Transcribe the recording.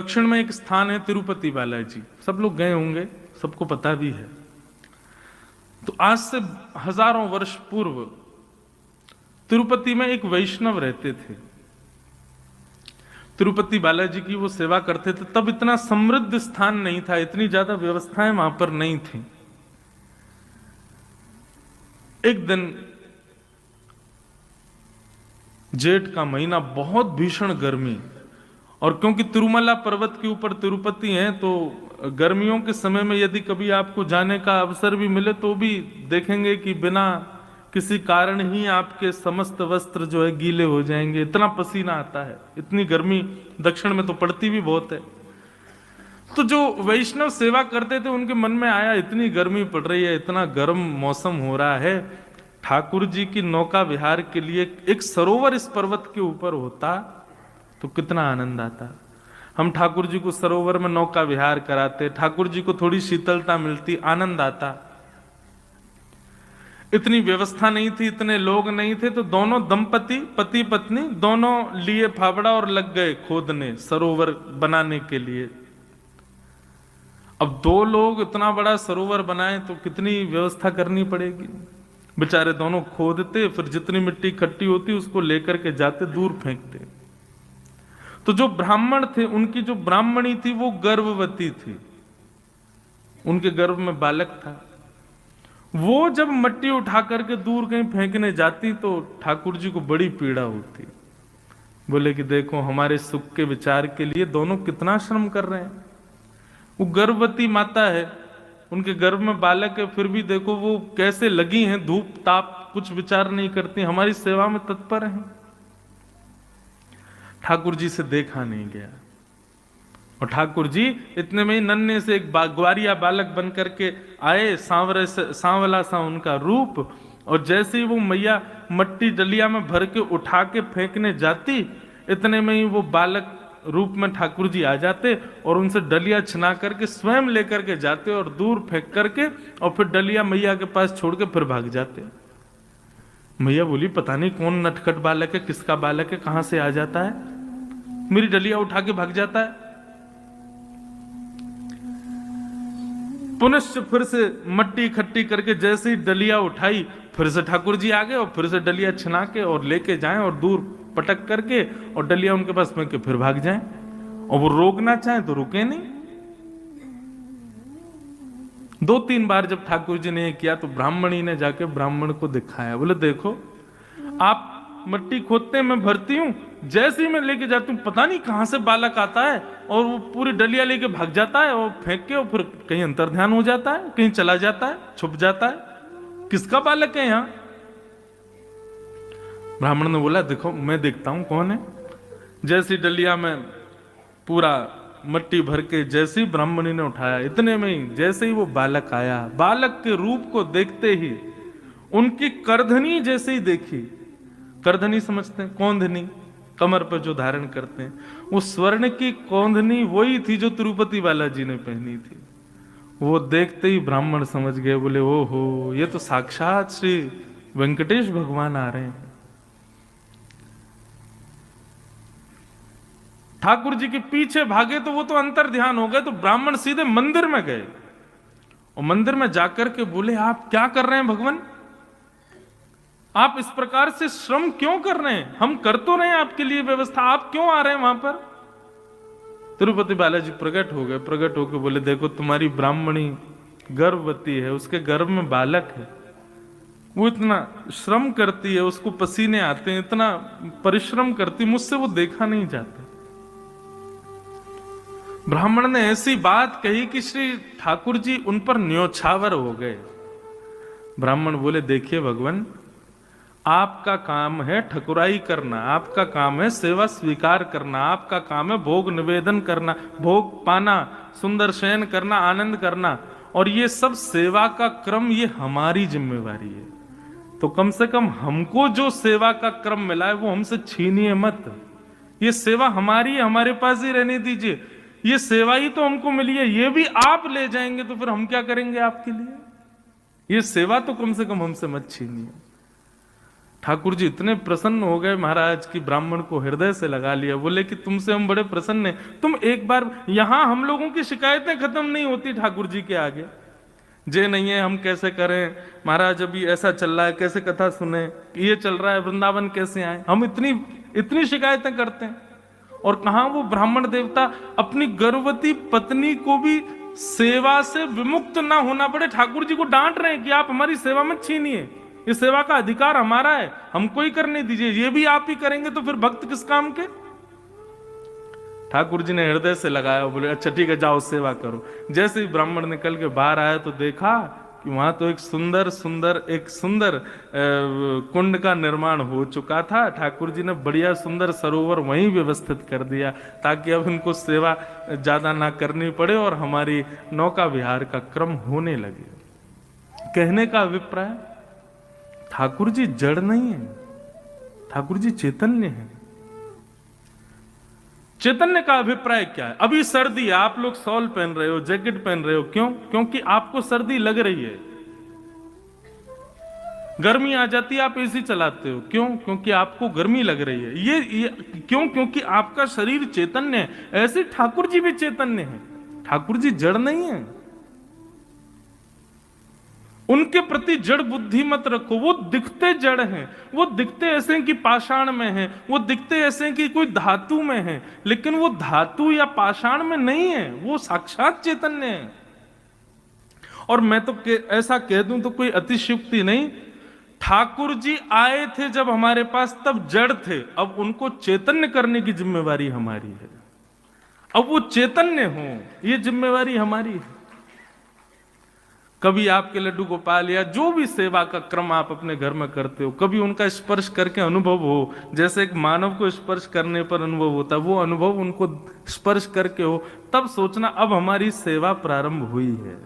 दक्षिण में एक स्थान है तिरुपति बालाजी, सब लोग गए होंगे, सबको पता भी है। तो आज से हजारों वर्ष पूर्व तिरुपति में एक वैष्णव रहते थे। तिरुपति बालाजी की वो सेवा करते थे। तब इतना समृद्ध स्थान नहीं था, इतनी ज्यादा व्यवस्थाएं वहां पर नहीं थी। एक दिन जेठ का महीना, बहुत भीषण गर्मी, और क्योंकि तिरुमला पर्वत के ऊपर तिरुपति है, तो गर्मियों के समय में यदि कभी आपको जाने का अवसर भी मिले तो भी देखेंगे कि बिना किसी कारण ही आपके समस्त वस्त्र जो है गीले हो जाएंगे, इतना पसीना आता है। इतनी गर्मी दक्षिण में तो पड़ती भी बहुत है। तो जो वैष्णव सेवा करते थे उनके मन में आया, इतनी गर्मी पड़ रही है, इतना गर्म मौसम हो रहा है, ठाकुर जी की नौका विहार के लिए एक सरोवर इस पर्वत के ऊपर होता तो कितना आनंद आता। हम ठाकुर जी को सरोवर में नौका विहार कराते, ठाकुर जी को थोड़ी शीतलता मिलती, आनंद आता। इतनी व्यवस्था नहीं थी, इतने लोग नहीं थे, तो दोनों दंपति, पति पत्नी दोनों लिए फावड़ा और लग गए खोदने सरोवर बनाने के लिए। अब दो लोग इतना बड़ा सरोवर बनाए तो कितनी व्यवस्था करनी पड़ेगी। बेचारे दोनों खोदते, फिर जितनी मिट्टी इकट्ठी होती उसको लेकर के जाते, दूर फेंकते। तो जो ब्राह्मण थे, उनकी जो ब्राह्मणी थी वो गर्भवती थी, उनके गर्भ में बालक था। वो जब मट्टी उठा करके दूर कहीं फेंकने जाती तो ठाकुर जी को बड़ी पीड़ा होती। बोले कि देखो, हमारे सुख के विचार के लिए दोनों कितना श्रम कर रहे हैं। वो गर्भवती माता है, उनके गर्भ में बालक है, फिर भी देखो वो कैसे लगी हैं, धूप ताप कुछ विचार नहीं करती, हमारी सेवा में तत्पर हैं। ठाकुर जी से देखा नहीं गया, और ठाकुर जी इतने में ही नन्हे से एक ग्वारिया बालक बन करके आए, सांवला सा उनका रूप, और जैसे ही वो मैया मट्टी डलिया में भर के उठा के फेंकने जाती, इतने में ही वो बालक रूप में ठाकुर जी आ जाते और उनसे डलिया छिना करके स्वयं लेकर के जाते और दूर फेंक करके, और फिर डलिया मैया के पास छोड़ के फिर भाग जाते। मैया बोली, पता नहीं कौन नटखट बालक है, किसका बालक है, कहां से आ जाता है, मेरी डलिया उठा के भाग जाता है। पुनश्च फिर से मट्टी इकट्ठी करके जैसे ही डलिया उठाई, फिर से ठाकुर जी आ गए और फिर से डलिया छिना के और लेके जाएं और दूर पटक करके और डलिया उनके पास फेंक के फिर भाग जाएं, और वो रोकना चाहे तो रुके नहीं। 2-3 बार जब ठाकुर जी ने ये किया तो ब्राह्मणी ने जाके ब्राह्मण को दिखाया। बोले देखो, आप मट्टी खोदते मैं भरती हूं, जैसे ही मैं लेके जाती हूँ पता नहीं कहां से बालक आता है और वो पूरी डलिया लेके भाग जाता है और फेंक के, और फिर कहीं अंतर्ध्यान हो जाता है, कहीं चला जाता है, छुप जाता है, किसका बालक है यहां। ब्राह्मण ने बोला, देखो मैं देखता हूं कौन है। जैसी डलिया में पूरा मट्टी भर के जैसे ही ब्राह्मणी ने उठाया, इतने में ही जैसे ही वो बालक आया, बालक के रूप को देखते ही उनकी करधनी जैसे ही देखी, करधनी समझते हैं, कौंधनी, कमर पर जो धारण करते हैं, वो स्वर्ण की कौंधनी वही थी जो तिरुपति बालाजी ने पहनी थी। वो देखते ही ब्राह्मण समझ गए, बोले ओहो, ये तो साक्षात श्री वेंकटेश भगवान आ रहे हैं। ठाकुर जी के पीछे भागे तो वो तो अंतर ध्यान हो गए, तो ब्राह्मण सीधे मंदिर में गए और मंदिर में जाकर के बोले, आप क्या कर रहे हैं भगवान, आप इस प्रकार से श्रम क्यों कर रहे हैं, हम कर तो रहे हैं आपके लिए व्यवस्था, आप क्यों आ रहे हैं वहां पर। तिरुपति बालाजी प्रकट हो गए, प्रकट होकर बोले, देखो तुम्हारी ब्राह्मणी गर्भवती है, उसके गर्भ में बालक है, वो इतना श्रम करती है, उसको पसीने आते हैं, इतना परिश्रम करती, मुझसे वो देखा नहीं जाता। ब्राह्मण ने ऐसी बात कही कि श्री ठाकुर जी उन पर न्योछावर हो गए। ब्राह्मण बोले, देखिए भगवान, आपका काम है ठकुराई करना, आपका काम है सेवा स्वीकार करना, आपका काम है भोग निवेदन करना, भोग पाना, सुंदर शयन करना, आनंद करना, और ये सब सेवा का क्रम ये हमारी जिम्मेवारी है। तो कम से कम हमको जो सेवा का क्रम मिला है वो हमसे छीनिए मत। ये सेवा हमारी है, हमारे पास ही रहने दीजिए। ये सेवा ही तो हमको मिली है, ये भी आप ले जाएंगे तो फिर हम क्या करेंगे आपके लिए। ये सेवा तो कम से कम हमसे मत छीनिए। ठाकुर जी इतने प्रसन्न हो गए महाराज की ब्राह्मण को हृदय से लगा लिया। बोले कि तुमसे हम बड़े प्रसन्न हैं, तुम एक बार यहां, हम लोगों की शिकायतें खत्म नहीं होती ठाकुर जी के आगे। जे नहीं है हम कैसे करें महाराज, अभी ऐसा चल रहा है, कैसे कथा सुने, ये चल रहा है, वृंदावन कैसे आए, हम इतनी इतनी शिकायतें करते हैं। और कहा वो ब्राह्मण देवता अपनी गर्भवती पत्नी को भी सेवा से विमुक्त ना होना पड़े, ठाकुर जी को डांट रहे हैं कि आप हमारी सेवा मत छीनिए, इस सेवा का अधिकार हमारा है, हमको ही करने दीजिए, ये भी आप ही करेंगे तो फिर भक्त किस काम के। ठाकुर जी ने हृदय से लगाया, बोले अच्छा ठीक है जाओ सेवा करो। जैसे ही ब्राह्मण निकल के बाहर आया तो देखा कि वहां तो एक सुंदर कुंड का निर्माण हो चुका था। ठाकुर जी ने बढ़िया सुंदर सरोवर वहीं व्यवस्थित कर दिया ताकि अब इनको सेवा ज्यादा ना करनी पड़े और हमारी नौका विहार का क्रम होने लगे। कहने का अभिप्राय, ठाकुर जी जड़ नहीं है, ठाकुर जी चैतन्य है। चैतन्य का अभिप्राय क्या है? अभी सर्दी है, आप लोग शॉल पहन रहे हो, जैकेट पहन रहे हो, क्यों? क्योंकि आपको सर्दी लग रही है। गर्मी आ जाती है आप एसी चलाते हो, क्यों? क्योंकि आपको गर्मी लग रही है। ये क्यों? क्योंकि आपका शरीर चैतन्य है। ऐसे ठाकुर जी भी चैतन्य है, ठाकुर जी जड़ नहीं है। उनके प्रति जड़ बुद्धि मत रखो, वो दिखते जड़ हैं, वो दिखते ऐसे कि पाषाण में हैं, वो दिखते ऐसे कि कोई धातु में है, लेकिन वो धातु या पाषाण में नहीं है, वो साक्षात चैतन्य है। और मैं तो ऐसा कह दूं तो कोई अतिशयोक्ति नहीं, ठाकुर जी आए थे जब हमारे पास तब जड़ थे, अब उनको चैतन्य करने की जिम्मेवारी हमारी है। अब वो चैतन्य हो, ये जिम्मेवारी हमारी है। कभी आपके लड्डू गोपाल या जो भी सेवा का क्रम आप अपने घर में करते हो, कभी उनका स्पर्श करके अनुभव हो, जैसे एक मानव को स्पर्श करने पर अनुभव होता है, वो अनुभव उनको स्पर्श करके हो, तब सोचना अब हमारी सेवा प्रारंभ हुई है।